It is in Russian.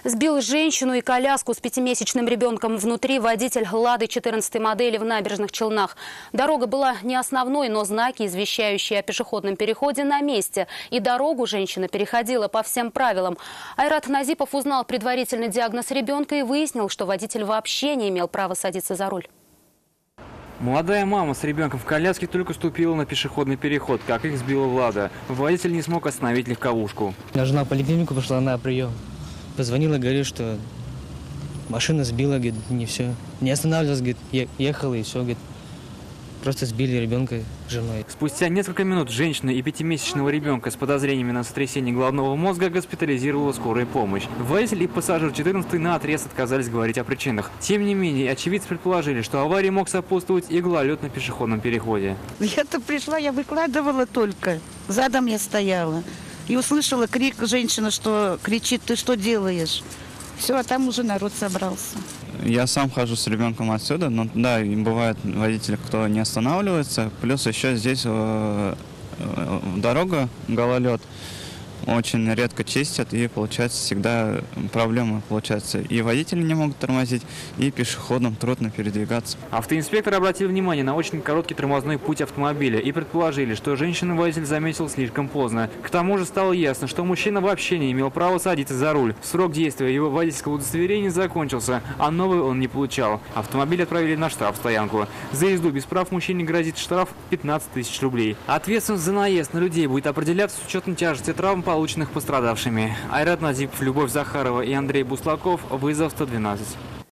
Сбил женщину и коляску с 5-месячным ребенком внутри водитель «Лады» 14 модели в Набережных Челнах. Дорога была не основной, но знаки, извещающие о пешеходном переходе, на месте. И дорогу женщина переходила по всем правилам. Айрат Назипов узнал предварительный диагноз ребенка и выяснил, что водитель вообще не имел права садиться за руль. Молодая мама с ребенком в коляске только ступила на пешеходный переход, как их сбила «Лада». Водитель не смог остановить легковушку. Жена в поликлинику пошла на прием. Позвонила, говорит, что машина сбила, говорит, не все. Не останавливалась, говорит, ехала и все, говорит. Просто сбили ребенка с женой. Спустя несколько минут женщину и 5-месячного ребенка с подозрениями на сотрясение головного мозга госпитализировала скорая помощь. Водитель и пассажир 14-й наотрез отказались говорить о причинах. Тем не менее, очевидцы предположили, что аварии мог сопутствовать и гололед на пешеходном переходе. Я-то пришла, я выкладывала только. Задом я стояла. И услышала крик женщины, что кричит: «Ты что делаешь?» Все, а там уже народ собрался. Я сам хожу с ребенком отсюда, но да, бывает водители, кто не останавливается. Плюс еще здесь дорога, гололед, очень редко чистят, и получается всегда проблемы получаются. И водители не могут тормозить, и пешеходам трудно передвигаться. Автоинспекторы обратили внимание на очень короткий тормозной путь автомобиля и предположили, что женщину-водитель заметил слишком поздно. К тому же стало ясно, что мужчина вообще не имел права садиться за руль. Срок действия его водительского удостоверения закончился, а новый он не получал. Автомобиль отправили на штрафстоянку. За езду без прав мужчине грозит штраф 15 тысяч рублей. Ответственность за наезд на людей будет определяться с учетом тяжести травм, полученных пострадавшими. Айрат Назипов, Любовь Захарова и Андрей Буслаков. Вызов 112.